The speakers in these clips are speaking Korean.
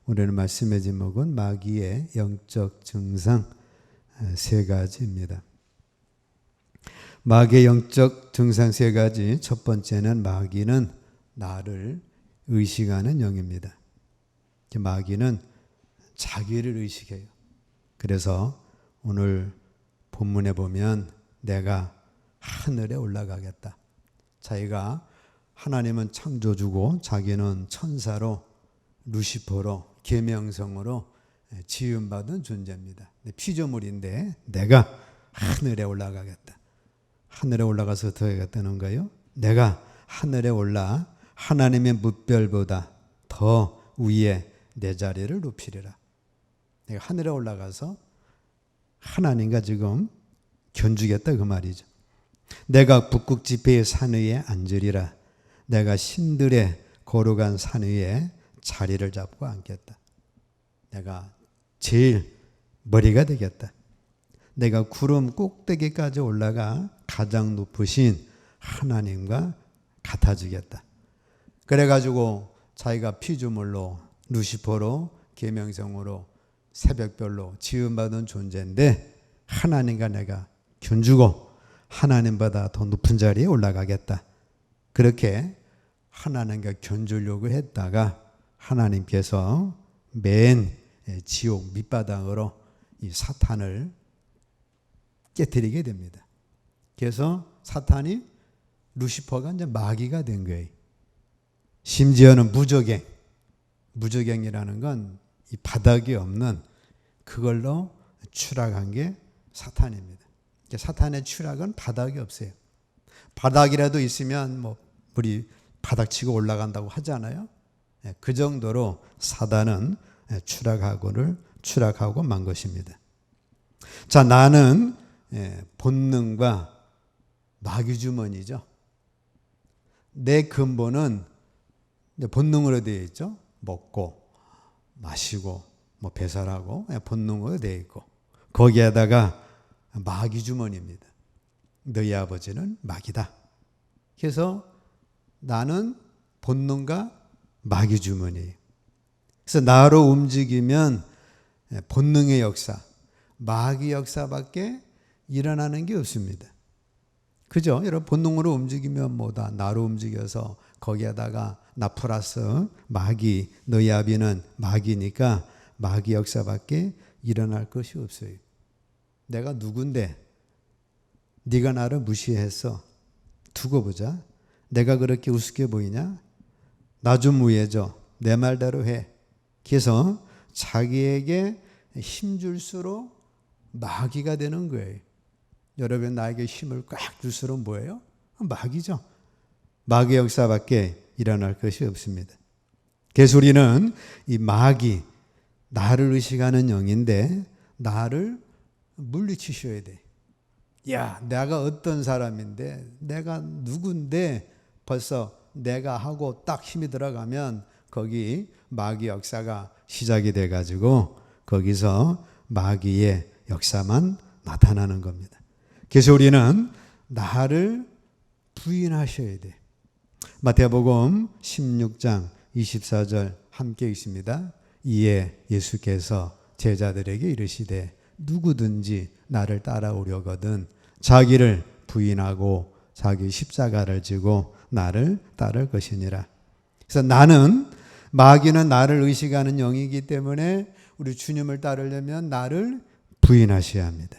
오늘 말씀의 제목은 마귀의 영적 증상 세 가지입니다. 마귀의 영적 증상 세 가지. 첫 번째는 마귀는 나를 의식하는 영입니다. 마귀는 자기를 의식해요. 그래서 오늘 본문에 보면 내가 하늘에 올라가겠다. 자기가 하나님은 창조주고 자기는 천사로 루시퍼로 계명성으로 지음받은 존재입니다. 피조물인데 내가 하늘에 올라가겠다. 하늘에 올라가서 어떻게 하겠다는 거예요? 내가 하늘에 올라 하나님의 뭇별보다 더 위에 내 자리를 높이리라. 내가 하늘에 올라가서 하나님과 지금 견주겠다 그 말이죠. 내가 북극 지폐의 산 위에 앉으리라. 내가 신들의 거룩한 산 위에 자리를 잡고 앉겠다. 내가 제일 머리가 되겠다. 내가 구름 꼭대기까지 올라가 가장 높으신 하나님과 같아지겠다. 그래가지고 자기가 피조물로 루시퍼로 계명성으로 새벽별로 지음받은 존재인데 하나님과 내가 견주고 하나님보다 더 높은 자리에 올라가겠다. 그렇게 하나님과 견주려고 했다가 하나님께서 맨 지옥 밑바닥으로 이 사탄을 깨뜨리게 됩니다. 그래서 사탄이 루시퍼가 이제 마귀가 된 거예요. 심지어는 무저갱이라는 건 이 바닥이 없는 그걸로 추락한 게 사탄입니다. 사탄의 추락은 바닥이 없어요. 바닥이라도 있으면 뭐 우리 바닥 치고 올라간다고 하잖아요. 그 정도로 사단은 추락하고 만 것입니다. 자, 나는 본능과 마귀 주머니죠. 내 근본은 본능으로 되어 있죠. 먹고 마시고 뭐 배설하고 본능으로 되어 있고 거기에다가 마귀 주머니입니다. 너희 아버지는 마귀다. 그래서 나는 본능과 마귀 주머니예요. 그래서 나로 움직이면 본능의 역사, 마귀 역사밖에 일어나는 게 없습니다. 그죠? 여러분 본능으로 움직이면 뭐다? 나로 움직여서 거기에다가 나 플러스 마귀, 너희 아비는 마귀니까 마귀 역사밖에 일어날 것이 없어요. 내가 누군데 네가 나를 무시했어. 두고 보자. 내가 그렇게 우습게 보이냐? 나 좀 우애줘. 내 말대로 해. 그래서 자기에게 힘줄수록 마귀가 되는 거예요. 여러분 나에게 힘을 꽉 줄수록 뭐예요? 마귀죠. 마귀 역사밖에 일어날 것이 없습니다. 그래서 우리는 이 마귀, 나를 의식하는 영인데 나를 물리치셔야 돼. 야, 내가 어떤 사람인데, 내가 누군데 벌써 내가 하고 딱 힘이 들어가면 거기 마귀 역사가 시작이 돼가지고 거기서 마귀의 역사만 나타나는 겁니다. 그래서 우리는 나를 부인하셔야 돼. 마태복음 16장 24절 함께 있습니다. 이에 예수께서 제자들에게 이르시되 누구든지 나를 따라오려거든 자기를 부인하고 자기 십자가를 지고 나를 따를 것이니라. 그래서 마귀는 나를 의식하는 영이기 때문에 우리 주님을 따르려면 나를 부인하셔야 합니다.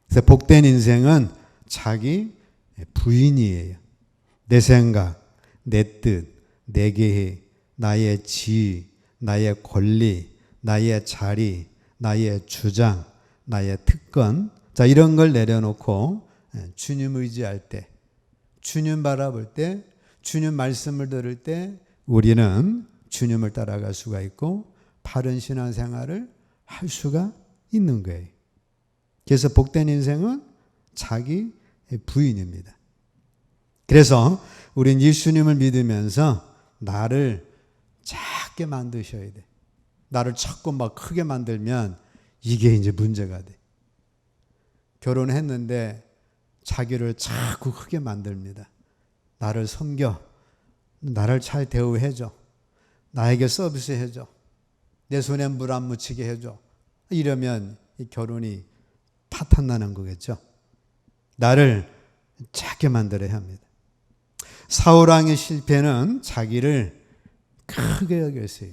그래서 복된 인생은 자기 부인이에요. 내 생각, 내 뜻, 내 계획, 나의 지위, 나의 권리, 나의 자리, 나의 주장, 나의 특권, 자 이런 걸 내려놓고 주님 의지할 때, 주님 바라볼 때, 주님 말씀을 들을 때 우리는 주님을 따라갈 수가 있고 바른 신앙생활을 할 수가 있는 거예요. 그래서 복된 인생은 자기 부인입니다. 그래서 우린 예수님을 믿으면서 나를 작게 만드셔야 돼. 나를 자꾸 막 크게 만들면 이게 이제 문제가 돼. 결혼했는데 자기를 자꾸 크게 만듭니다. 나를 섬겨. 나를 잘 대우해줘. 나에게 서비스해줘. 내 손에 물 안 묻히게 해줘. 이러면 이 결혼이 파탄나는 거겠죠. 나를 작게 만들어야 합니다. 사울왕의 실패는 자기를 크게 여겼어요.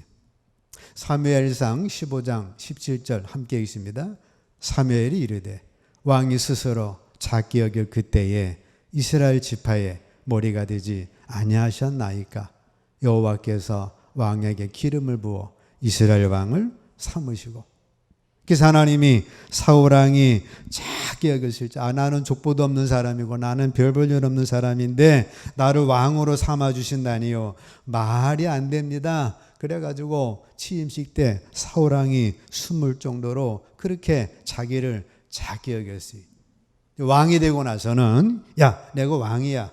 사무엘상 15장 17절 함께 있습니다. 사무엘이 이르되 왕이 스스로 작게 여길 그때에 이스라엘 지파의 머리가 되지 아니하셨나이까. 여호와께서 왕에게 기름을 부어 이스라엘 왕을 삼으시고. 그래서 하나님이 사울왕이 작게 여겼을 때 나는 족보도 없는 사람이고 나는 별 볼 일 없는 사람인데 나를 왕으로 삼아주신다니요. 말이 안 됩니다. 그래가지고 취임식 때 사울왕이 숨을 정도로 그렇게 자기를 작게 여겼어요. 왕이 되고 나서는 야 내가 왕이야.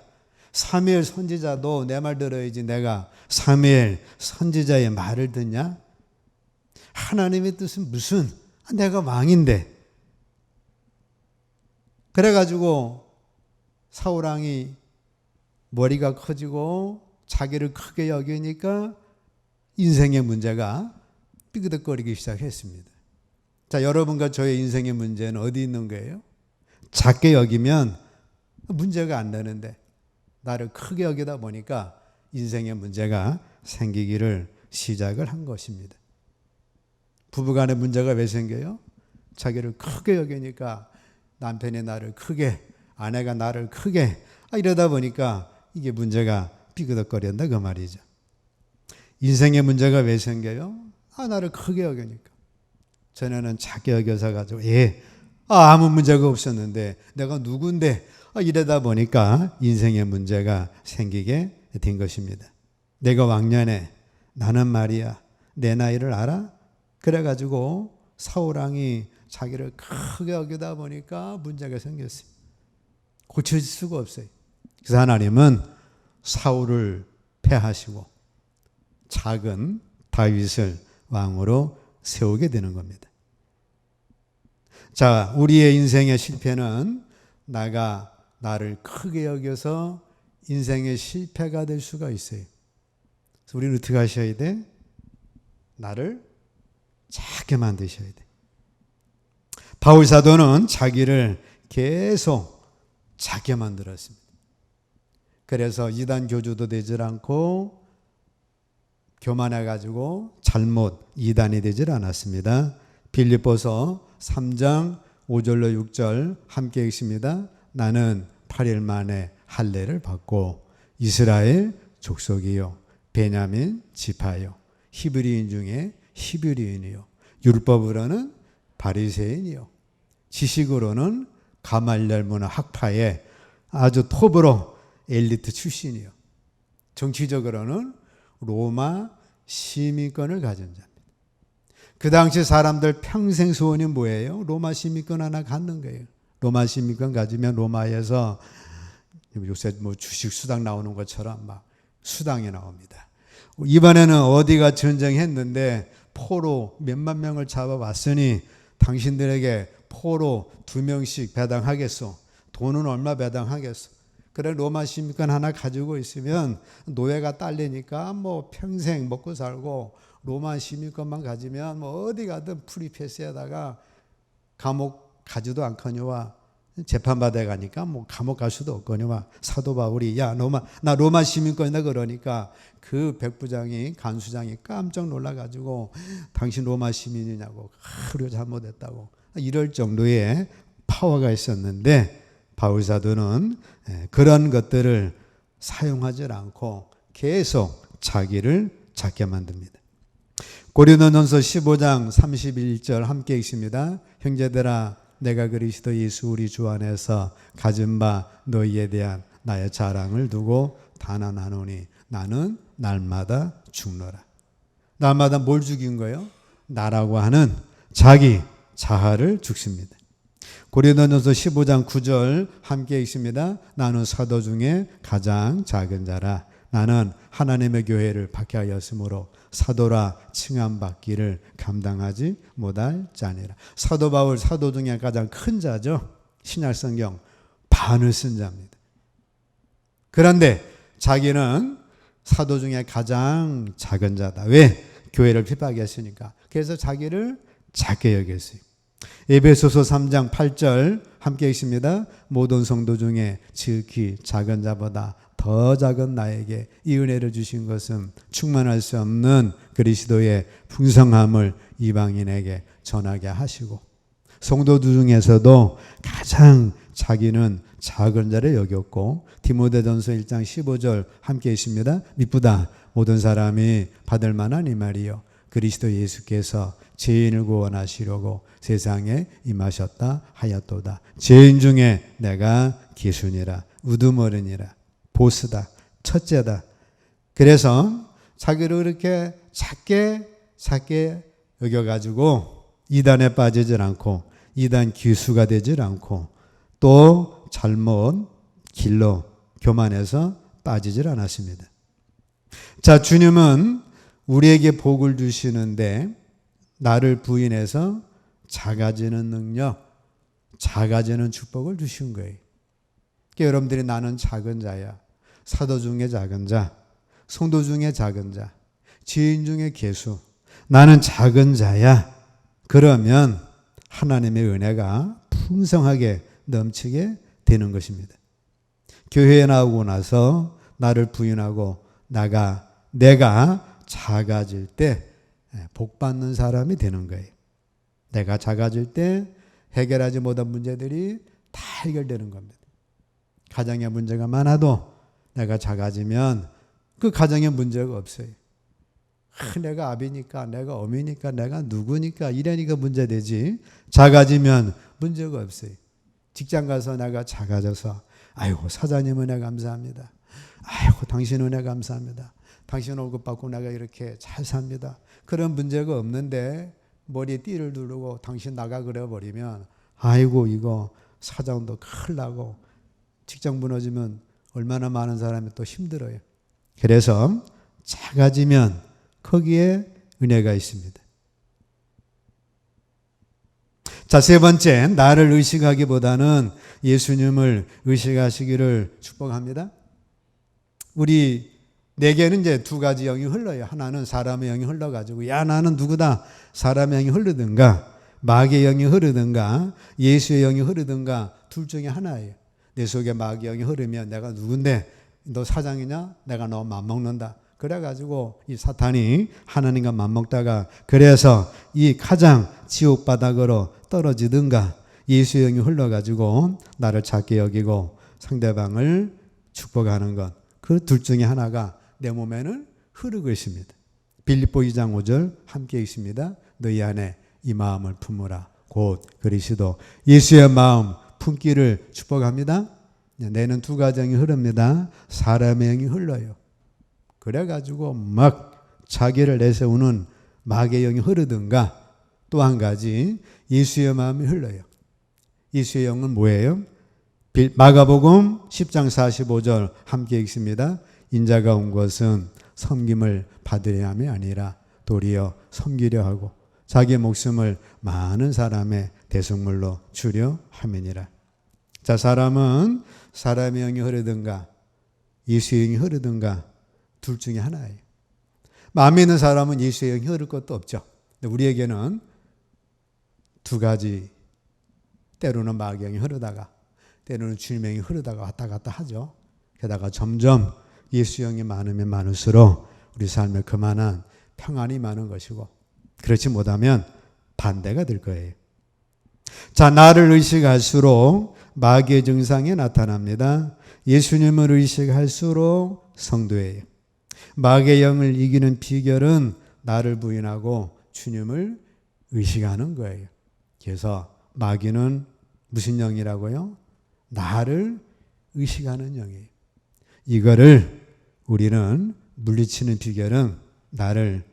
사무엘 선지자도 내 말 들어야지. 내가 사무엘 선지자의 말을 듣냐? 하나님의 뜻은 무슨 내가 왕인데. 그래가지고 사울왕이 머리가 커지고 자기를 크게 여기니까 인생의 문제가 삐그덕거리기 시작했습니다. 자, 여러분과 저의 인생의 문제는 어디 있는 거예요? 작게 여기면 문제가 안 되는데 나를 크게 여기다 보니까 인생의 문제가 생기기를 시작을 한 것입니다. 부부간의 문제가 왜 생겨요? 자기를 크게 여기니까 남편이 나를 크게, 아내가 나를 크게, 이러다 보니까 이게 문제가 삐그덕거린다 그 말이죠. 인생의 문제가 왜 생겨요? 나를 크게 여기니까. 전에는 작게 여겨서 가지고 아무 문제가 없었는데 내가 누군데 이러다 보니까 인생의 문제가 생기게 된 것입니다. 내가 왕년에 나는 말이야 내 나이를 알아? 그래가지고 사울왕이 자기를 크게 여기다 보니까 문제가 생겼어요. 고쳐질 수가 없어요. 그래서 하나님은 사울을 패하시고 작은 다윗을 왕으로 세우게 되는 겁니다. 자, 우리의 인생의 실패는 나를 크게 여겨서 인생의 실패가 될 수가 있어요. 그래서 우리는 어떻게 하셔야 돼? 나를 작게 만드셔야 돼. 바울 사도는 자기를 계속 작게 만들었습니다. 그래서 이단 교주도 되질 않고 교만해가지고 잘못 이단이 되질 않았습니다. 빌립보서 3장 5절로 6절 함께 읽습니다. 나는 8일 만에 할례를 받고 이스라엘 족속이요 베냐민 지파요 히브리인 중에 히브리인이요 율법으로는 바리새인이요 지식으로는 가말리엘 문화 학파의 아주 톱으로 엘리트 출신이요 정치적으로는 로마 시민권을 가진 자입니다. 그 당시 사람들 평생 소원이 뭐예요? 로마 시민권 하나 갖는 거예요. 로마 시민권 가지면 로마에서 요새 주식 수당 나오는 것처럼 막 수당이 나옵니다. 이번에는 어디가 전쟁했는데 포로 몇만 명을 잡아왔으니 당신들에게 포로 2명씩 배당하겠소. 돈은 얼마 배당하겠소. 그래 로마 시민권 하나 가지고 있으면 노예가 딸리니까 평생 먹고 살고 로마 시민권만 가지면 어디 가든 프리패스에다가 감옥 가지도 않거니와 재판받아 가니까 감옥 갈 수도 없거니와 사도 바울이 나 로마 시민권이다 그러니까 그 백부장이 간수장이 깜짝 놀라가지고 당신 로마 시민이냐고 우리가 잘못했다고 이럴 정도의 파워가 있었는데 바울 사도는 그런 것들을 사용하지 않고 계속 자기를 작게 만듭니다. 고린도전서 15장 31절 함께 읽습니다. 형제들아 내가 그리스도 예수 우리 주 안에서 가진 바 너희에 대한 나의 자랑을 두고 단언하노니 나는 날마다 죽노라. 날마다 뭘 죽인 거예요? 나라고 하는 자기 자아를 죽습니다. 고린도전서 15장 9절 함께 읽습니다. 나는 사도 중에 가장 작은 자라. 나는 하나님의 교회를 박해하였으므로 사도라 칭함받기를 감당하지 못할 자니라. 사도 바울 사도 중에 가장 큰 자죠. 신약성경 반을 쓴 자입니다. 그런데 자기는 사도 중에 가장 작은 자다. 왜? 교회를 핍박했으니까. 그래서 자기를 작게 여겼어요. 에베소서 3장 8절 함께 읽습니다. 모든 성도 중에 지극히 작은 자보다 더 작은 나에게 이 은혜를 주신 것은 충만할 수 없는 그리스도의 풍성함을 이방인에게 전하게 하시고, 성도들 중에서도 가장 자기는 작은 자를 여겼고, 디모데전서 1장 15절 함께 있습니다. 미쁘다 모든 사람이 받을 만한 이 말이요 그리스도 예수께서 죄인을 구원하시려고 세상에 임하셨다 하였도다. 죄인 중에 내가 기순이라, 우두머리니라, 보스다, 첫째다. 그래서 자기를 그렇게 작게 여겨가지고 이단에 빠지질 않고, 이단 기수가 되질 않고, 또 잘못 길로 교만해서 빠지질 않았습니다. 자, 주님은 우리에게 복을 주시는데 나를 부인해서 작아지는 능력, 작아지는 축복을 주신 거예요. 그러니까 여러분들이 나는 작은 자야, 사도 중에 작은 자, 성도 중에 작은 자, 지인 중에 괴수, 나는 작은 자야. 그러면 하나님의 은혜가 풍성하게 넘치게 되는 것입니다. 교회에 나오고 나서 나를 부인하고 내가 작아질 때 복 받는 사람이 되는 거예요. 내가 작아질 때 해결하지 못한 문제들이 다 해결되는 겁니다. 가정에 문제가 많아도 내가 작아지면 그 가정에 문제가 없어요. 내가 아비니까, 내가 어미니까, 내가 누구니까 이러니까 문제되지. 작아지면 문제가 없어요. 직장 가서 내가 작아져서 아이고 사장님 은혜 감사합니다. 아이고 당신 은혜 감사합니다. 당신 월급 받고 내가 이렇게 잘 삽니다. 그런 문제가 없는데 머리에 띠를 두르고 당신 나가 그래 버리면 아이고 이거 사장도 큰일 나고 직장 무너지면 얼마나 많은 사람이 또 힘들어요. 그래서 작아지면 거기에 은혜가 있습니다. 자, 세 번째, 나를 의식하기보다는 예수님을 의식하시기를 축복합니다. 내게는 이제 두 가지 영이 흘러요. 하나는 사람의 영이 흘러가지고 야 나는 누구다, 사람의 영이 흐르든가 마귀의 영이 흐르든가 예수의 영이 흐르든가 둘 중에 하나예요. 내 속에 마귀의 영이 흐르면 내가 누군데, 너 사장이냐? 내가 너 맘먹는다. 그래가지고 이 사탄이 하나님과 맞먹다가 그래서 이 가장 지옥 바닥으로 떨어지든가 예수의 영이 흘러가지고 나를 작게 여기고 상대방을 축복하는 것, 그 둘 중에 하나가 내 몸에는 흐르고 있습니다. 빌립보 2장 5절 함께 있습니다. 너희 안에 이 마음을 품으라 곧 그리스도 예수의 마음 품기를 축복합니다. 내는 두 가정이 흐릅니다. 사람의 영이 흘러요. 그래가지고 막 자기를 내세우는 마귀의 영이 흐르든가 또 한 가지 예수의 마음이 흘러요. 예수의 영은 뭐예요? 마가복음 10장 45절 함께 읽습니다. 인자가 온 것은 섬김을 받으려 함이 아니라 도리어 섬기려 하고 자기 목숨을 많은 사람의 대속물로 주려 함이니라. 자, 사람은 사람의 영이 흐르든가 예수의 영이 흐르든가 둘 중에 하나예요. 마음에 있는 사람은 예수의 영이 흐를 것도 없죠. 근데 우리에게는 두 가지, 때로는 마귀의 영이 흐르다가 때로는 주님의 영이 흐르다가 왔다 갔다 하죠. 게다가 점점 예수의 영이 많으면 많을수록 우리 삶에 그만한 평안이 많은 것이고, 그렇지 못하면 반대가 될 거예요. 자, 나를 의식할수록 마귀의 증상이 나타납니다. 예수님을 의식할수록 성도예요. 마귀의 영을 이기는 비결은 나를 부인하고 주님을 의식하는 거예요. 그래서 마귀는 무슨 영이라고요? 나를 의식하는 영이에요. 이거를 우리는 물리치는 비결은 나를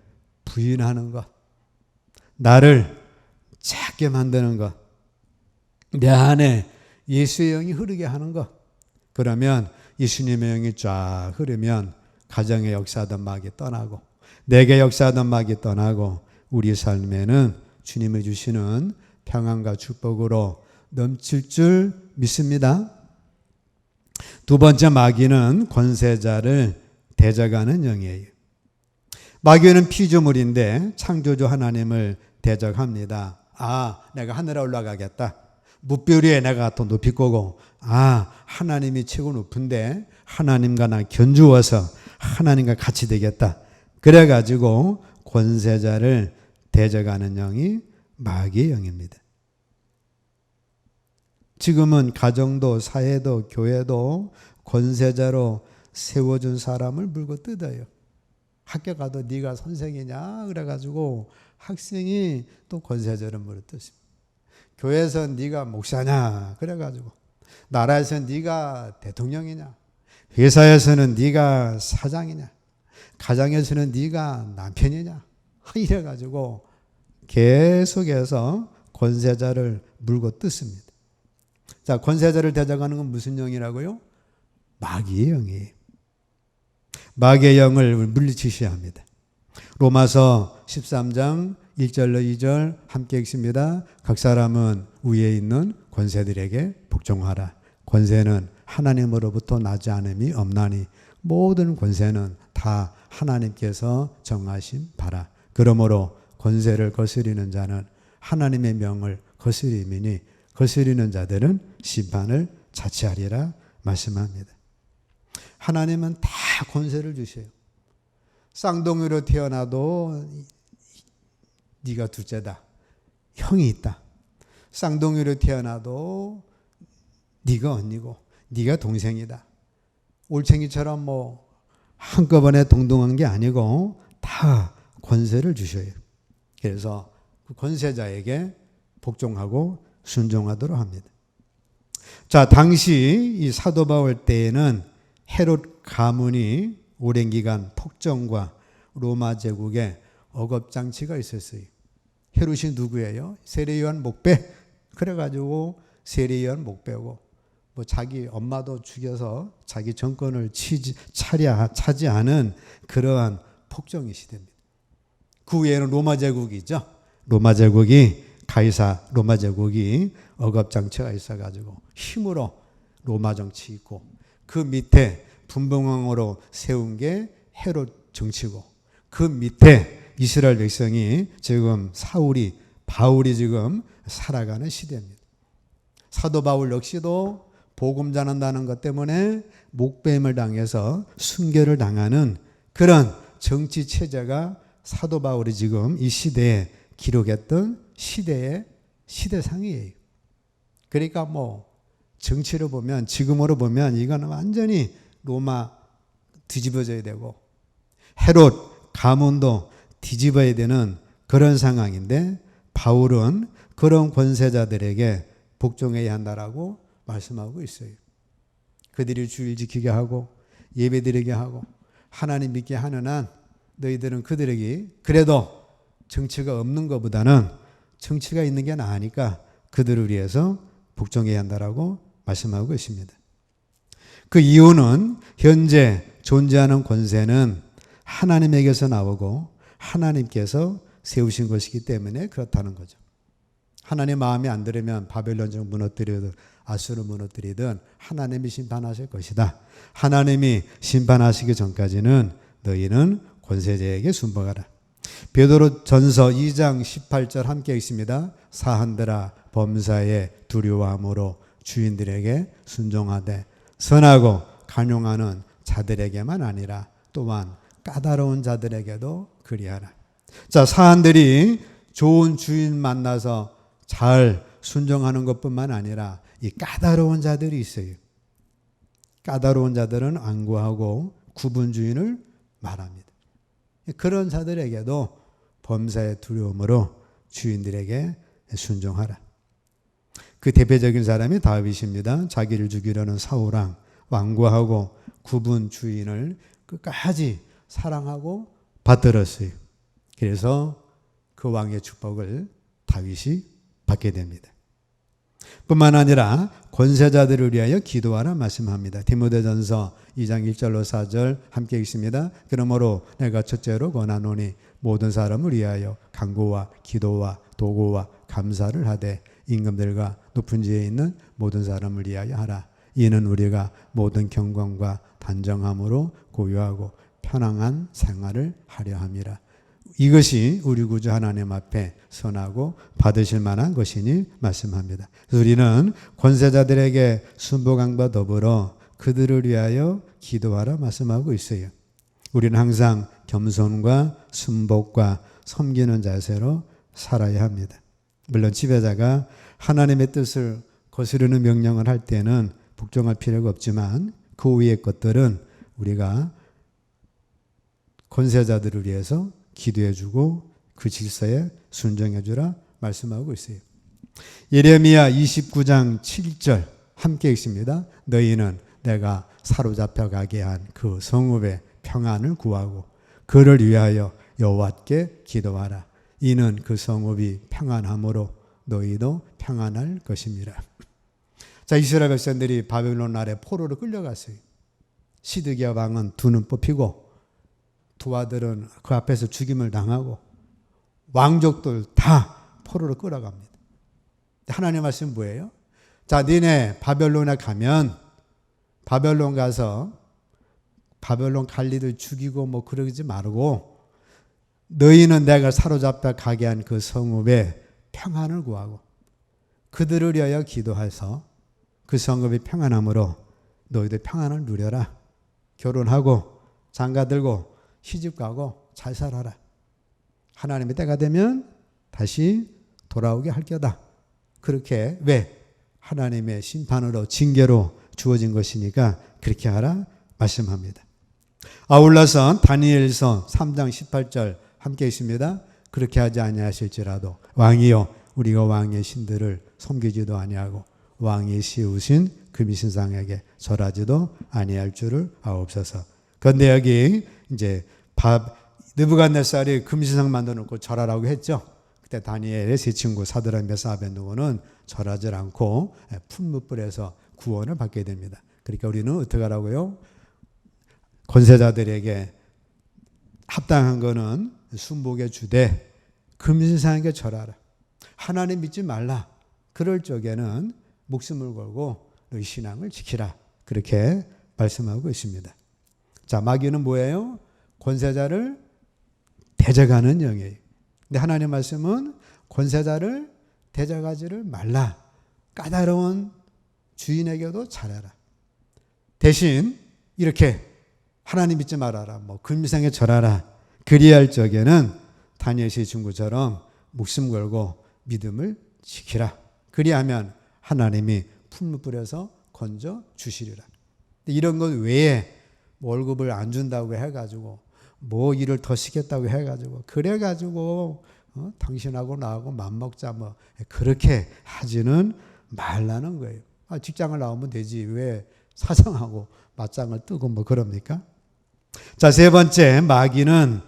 부인하는 것, 나를 작게 만드는 것, 내 안에 예수의 영이 흐르게 하는 것. 그러면 예수님의 영이 쫙 흐르면 가정의 역사하던 마귀 떠나고 내게 역사하던 마귀 떠나고 우리 삶에는 주님이 주시는 평안과 축복으로 넘칠 줄 믿습니다. 두 번째, 마귀는 권세자를 대적하는 영이에요. 마귀는 피조물인데 창조주 하나님을 대적합니다. 내가 하늘에 올라가겠다. 무별 위에 내가 더 높이 꼬고, 하나님이 최고 높은데 하나님과 나 견주어서 하나님과 같이 되겠다. 그래가지고 권세자를 대적하는 영이 마귀의 영입니다. 지금은 가정도 사회도 교회도 권세자로 세워준 사람을 물고 뜯어요. 학교 가도 네가 선생이냐 그래가지고 학생이 또 권세자를 물어 뜯습니다. 교회에서 네가 목사냐 그래가지고, 나라에서 네가 대통령이냐, 회사에서는 네가 사장이냐, 가정에서는 네가 남편이냐 이래가지고 계속해서 권세자를 물고 뜯습니다. 자, 권세자를 대적하는 건 무슨 영이라고요? 마귀의 영이에요. 마귀의 영을 물리치셔야 합니다. 로마서 13장 1절로 2절 함께 읽습니다. 각 사람은 위에 있는 권세들에게 복종하라. 권세는 하나님으로부터 나지 않음이 없나니 모든 권세는 다 하나님께서 정하신 바라. 그러므로 권세를 거스리는 자는 하나님의 명을 거스림이니 거스리는 자들은 심판을 자취하리라 말씀합니다. 하나님은 다 권세를 주셔요. 쌍둥이로 태어나도 네가 둘째다. 형이 있다. 쌍둥이로 태어나도 네가 언니고 네가 동생이다. 올챙이처럼 한꺼번에 동등한 게 아니고 다 권세를 주셔요. 그래서 그 권세자에게 복종하고 순종하도록 합니다. 자, 당시 이 사도 바울 때에는 헤롯 가문이 오랜 기간 폭정과 로마 제국의 억압장치가 있었어요. 헤롯이 누구예요? 세례요한 목배. 그래가지고 세례요한 목배고, 자기 엄마도 죽여서 자기 정권을 차지하는 그러한 폭정의 시대입니다. 그 외에는 로마 제국이죠. 로마 제국이 로마 제국이 억압장치가 있어가지고 힘으로 로마 정치 있고, 그 밑에 분봉왕으로 세운 게 헤롯 정치고, 그 밑에 이스라엘 백성이 지금 바울이 지금 살아가는 시대입니다. 사도 바울 역시도 복음 전한다는 것 때문에 목배임을 당해서 순교를 당하는 그런 정치 체제가 사도 바울이 지금 이 시대에 기록했던 시대의 시대상이에요. 그러니까 정치로 보면, 지금으로 보면 이거는 완전히 로마 뒤집어져야 되고 헤롯 가문도 뒤집어야 되는 그런 상황인데, 바울은 그런 권세자들에게 복종해야 한다라고 말씀하고 있어요. 그들이 주일 지키게 하고 예배 드리게 하고 하나님 믿게 하는 한 너희들은 그들에게 그래도 정치가 없는 것보다는 정치가 있는 게 나으니까 그들을 위해서 복종해야 한다라고 말씀하고 있습니다. 그 이유는 현재 존재하는 권세는 하나님에게서 나오고 하나님께서 세우신 것이기 때문에 그렇다는 거죠. 하나님 마음에 안 들으면 바벨론정 무너뜨리든 아수르 무너뜨리든 하나님이 심판하실 것이다. 하나님이 심판하시기 전까지는 너희는 권세자에게 순복하라. 베드로 전서 2장 18절 함께 읽습니다. 사한들아 범사에 두려워함으로 주인들에게 순종하되 선하고 간용하는 자들에게만 아니라 또한 까다로운 자들에게도 그리하라. 자, 사한들이 좋은 주인 만나서 잘 순종하는 것뿐만 아니라 이 까다로운 자들이 있어요. 까다로운 자들은 안구하고 구분 주인을 말합니다. 그런 자들에게도 범사의 두려움으로 주인들에게 순종하라. 그 대표적인 사람이 다윗입니다. 자기를 죽이려는 사울왕, 완고하고 구분 주인을 끝까지 사랑하고 받들었어요. 그래서 그 왕의 축복을 다윗이 받게 됩니다. 뿐만 아니라 권세자들을 위하여 기도하라 말씀합니다. 디모데전서 2장 1절로 4절 함께 읽습니다. 그러므로 내가 첫째로 권하노니 모든 사람을 위하여 간구와 기도와 도구와 감사를 하되 임금들과 높은 지에 있는 모든 사람을 위하여 하라. 이는 우리가 모든 경건과 단정함으로 고요하고 편안한 생활을 하려 함이라. 이것이 우리 구주 하나님 앞에 선하고 받으실 만한 것이니 말씀합니다. 그래서 우리는 권세자들에게 순복함과 더불어 그들을 위하여 기도하라 말씀하고 있어요. 우리는 항상 겸손과 순복과 섬기는 자세로 살아야 합니다. 물론 지배자가 하나님의 뜻을 거스르는 명령을 할 때는 복종할 필요가 없지만 그 위의 것들은 우리가 권세자들을 위해서 기도해주고 그 질서에 순종해주라 말씀하고 있어요. 예레미야 29장 7절 함께 읽습니다. 너희는 내가 사로잡혀 가게 한 그 성읍의 평안을 구하고 그를 위하여 여호와께 기도하라. 이는 그 성읍이 평안함으로 너희도 평안할 것입니다. 자, 이스라엘 백성들이 바벨론 아래 포로로 끌려갔어요. 시드기야 왕은 두 눈 뽑히고 두 아들은 그 앞에서 죽임을 당하고 왕족들 다 포로로 끌어갑니다. 하나님의 말씀은 뭐예요? 자, 니네 바벨론에 가면 바벨론 가서 바벨론 관리들 죽이고 뭐 그러지 말고 너희는 내가 사로잡혀 가게 한 그 성읍에 평안을 구하고 그들을 위하여 기도해서 그 성읍이 평안함으로 너희들 평안을 누려라. 결혼하고 장가들고 시집가고 잘 살아라. 하나님의 때가 되면 다시 돌아오게 할 거다. 그렇게 왜? 하나님의 심판으로 징계로 주어진 것이니까 그렇게 하라 말씀합니다. 아울러서 다니엘서 3장 18절 함께 있습니다. 그렇게 하지 아니하실지라도 왕이여 우리가 왕의 신들을 섬기지도 아니하고 왕이 씌우신 금신상에게 절하지도 아니할 줄을 아옵소서. 그런데 여기 이제 느부갓네살이 금신상 만들어 놓고 절하라고 했죠. 그때 다니엘의 세 친구 사드락 메삭 아벳느고는 절하지 않고 풀무불에서 구원을 받게 됩니다. 그러니까 우리는 어떻게 하라고요? 권세자들에게 합당한 거는 순복에 주되 금신상에게 절하라. 하나님 믿지 말라. 그럴 적에는 목숨을 걸고 너희 신앙을 지키라. 그렇게 말씀하고 있습니다. 자, 마귀는 뭐예요? 권세자를 대적하는 영이에요. 근데 하나님의 말씀은 권세자를 대적하지를 말라. 까다로운 주인에게도 잘해라. 대신 이렇게 하나님 믿지 말아라. 뭐 금신상에 절하라. 그리할 적에는 다니엘의 친구처럼 목숨 걸고 믿음을 지키라. 그리하면 하나님이 풀무불에서 건져 주시리라. 이런 것 외에 월급을 안 준다고 해가지고 뭐 일을 더 시켰다고 해가지고 그래가지고 당신하고 나하고 맘먹자 뭐 그렇게 하지는 말라는 거예요. 직장을 나오면 되지 왜 사장하고 맞짱을 뜨고 뭐 그럽니까? 자, 세 번째 마귀는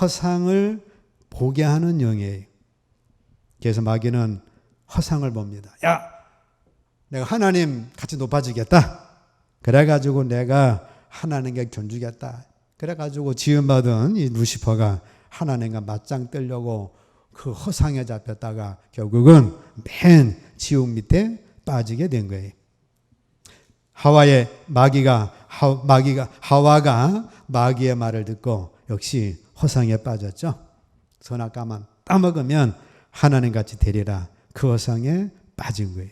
허상을 보게 하는 영이에요. 그래서 마귀는 허상을 봅니다. 야, 내가 하나님 같이 높아지겠다. 그래가지고 내가 하나님께 견주겠다. 그래가지고 지음받은 이 루시퍼가 하나님과 맞짱 뜨려고 그 허상에 잡혔다가 결국은 맨 지옥 밑에 빠지게 된 거예요. 하와가 마귀의 말을 듣고 역시 허상에 빠졌죠. 선악과만 따먹으면 하나님같이 되리라. 그 허상에 빠진 거예요.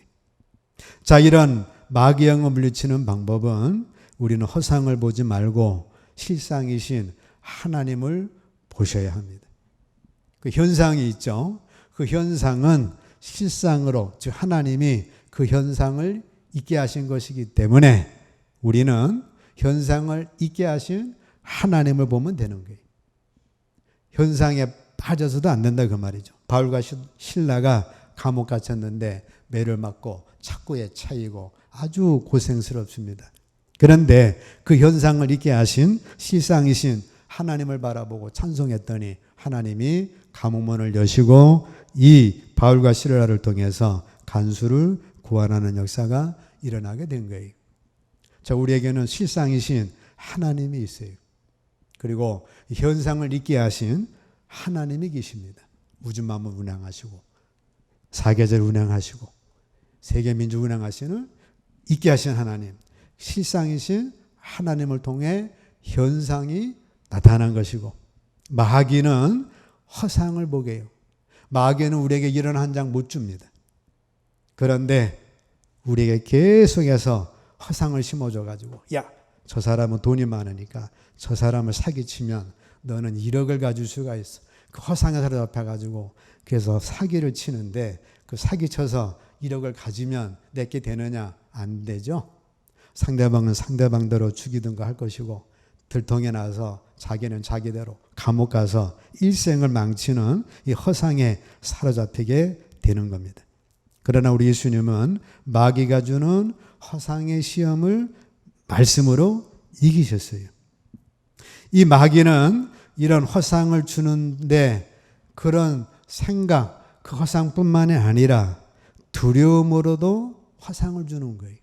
자, 이런 마귀 영을 물리치는 방법은 우리는 허상을 보지 말고 실상이신 하나님을 보셔야 합니다. 그 현상이 있죠. 그 현상은 실상으로, 즉 하나님이 그 현상을 있게 하신 것이기 때문에 우리는 현상을 있게 하신 하나님을 보면 되는 거예요. 현상에 빠져서도 안 된다 그 말이죠. 바울과 실라가 감옥 갇혔는데 매를 맞고 착고에 차이고 아주 고생스럽습니다. 그런데 그 현상을 있게 하신 실상이신 하나님을 바라보고 찬송했더니 하나님이 감옥문을 여시고 이 바울과 실라를 통해서 간수를 구원하는 역사가 일어나게 된 거예요. 자, 우리에게는 실상이신 하나님이 있어요. 그리고 현상을 있게 하신 하나님이 계십니다. 우주 만물 운행하시고 사계절 운행하시고 세계 민족 운행하시는 있게 하신 하나님, 실상이신 하나님을 통해 현상이 나타난 것이고, 마귀는 허상을 보게 해요. 마귀는 우리에게 이런 한 장 못 줍니다. 그런데 우리에게 계속해서 허상을 심어줘가지고, 야, 저 사람은 돈이 많으니까 저 사람을 사기치면 너는 1억을 가질 수가 있어. 그 허상에 사로잡혀가지고 그래서 사기를 치는데, 그 사기쳐서 1억을 가지면 내게 되느냐? 안 되죠. 상대방은 상대방대로 죽이든가 할 것이고, 들통에 나서 자기는 자기대로 감옥 가서 일생을 망치는 이 허상에 사로잡히게 되는 겁니다. 그러나 우리 예수님은 마귀가 주는 허상의 시험을 말씀으로 이기셨어요. 이 마귀는 이런 허상을 주는데 그런 생각, 그 허상뿐만이 아니라 두려움으로도 허상을 주는 거예요.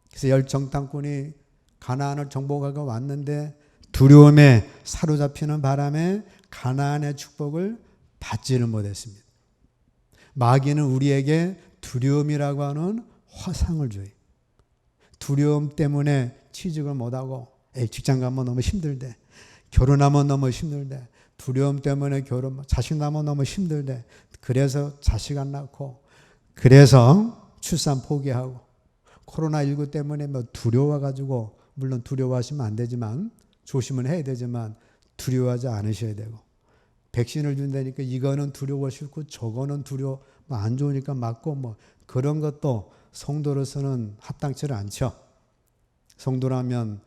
그래서 열정탐꾼이 가나안을 정복하고 왔는데 두려움에 사로잡히는 바람에 가나안의 축복을 받지는 못했습니다. 마귀는 우리에게 두려움이라고 하는 허상을 줘요. 두려움 때문에 취직을 못하고, 직장 가면 너무 힘들대. 결혼하면 너무 힘들대. 두려움 때문에 자식 낳으면 너무 힘들대. 그래서 자식 안 낳고, 그래서 출산 포기하고, 코로나19 때문에 두려워가지고, 물론 두려워하시면 안 되지만, 조심은 해야 되지만, 두려워하지 않으셔야 되고, 백신을 준다니까 이거는 두려워 싫고, 저거는 두려워, 안 좋으니까 맞고, 그런 것도 성도로서는 합당치 않죠. 성도라면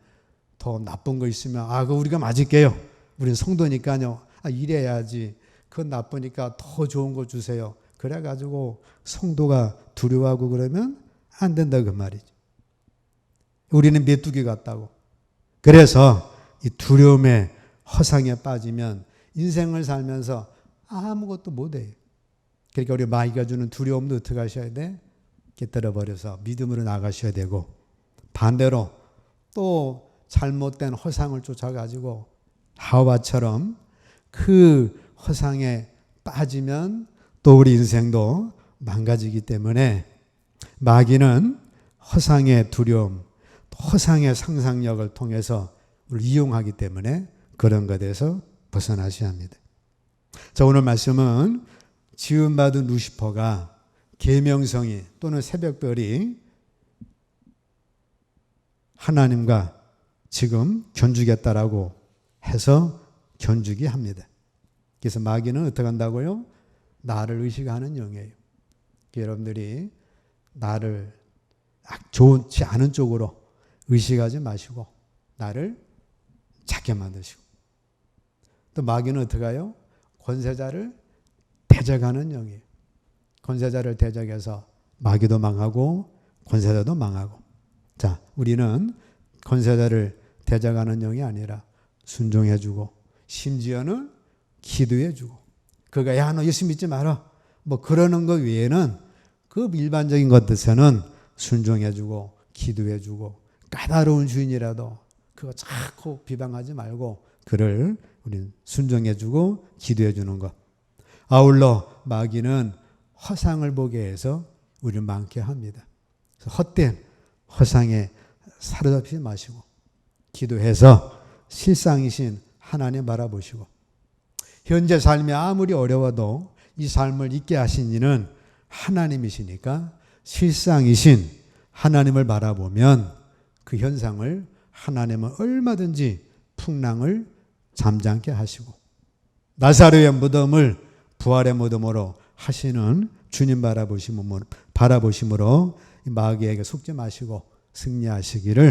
더 나쁜 거 있으면, 그거 우리가 맞을게요. 우리는 성도니까요. 이래야지. 그건 나쁘니까 더 좋은 거 주세요. 그래가지고 성도가 두려워하고 그러면 안 된다, 그 말이죠. 우리는 메뚜기 같다고. 그래서 이 두려움의 허상에 빠지면 인생을 살면서 아무것도 못해요. 그러니까 우리 마귀가 주는 두려움도 어떻게 하셔야 돼? 깨뜨려버려서 믿음으로 나가셔야 되고, 반대로 또 잘못된 허상을 쫓아가지고 하와처럼 그 허상에 빠지면 또 우리 인생도 망가지기 때문에 마귀는 허상의 두려움, 허상의 상상력을 통해서 우리를 이용하기 때문에 그런 것에서 벗어나셔야 합니다. 자, 오늘 말씀은 지음받은 루시퍼가 계명성이 또는 새벽별이 하나님과 지금 견주겠다라고 해서 견주기 합니다. 그래서 마귀는 어떻게 한다고요? 나를 의식하는 영이에요. 여러분들이 나를 좋지 않은 쪽으로 의식하지 마시고 나를 작게 만드시고, 또 마귀는 어떻게 해요? 권세자를 대적하는 영이에요. 권세자를 대적해서 마귀도 망하고 권세자도 망하고. 자, 우리는 권세자를 대적하는 영이 아니라 순종해주고, 심지어는 기도해주고, 그가 야, 너 예수 믿지 마라, 그러는 것 외에는 그 일반적인 것에서는 순종해주고 기도해주고, 까다로운 주인이라도 그거 자꾸 비방하지 말고 그를 우리는 순종해주고 기도해주는 것. 아울러 마귀는 허상을 보게 해서 우리를 많게 합니다. 헛된 허상에 사로잡히지 마시고 기도해서 실상이신 하나님 바라보시고, 현재 삶이 아무리 어려워도 이 삶을 있게 하신 이는 하나님이시니까 실상이신 하나님을 바라보면 그 현상을 하나님은 얼마든지 풍랑을 잠잠케 하시고, 나사로의 무덤을 부활의 무덤으로 하시는 주님 바라보심으로 마귀에게 속지 마시고 승리하시기를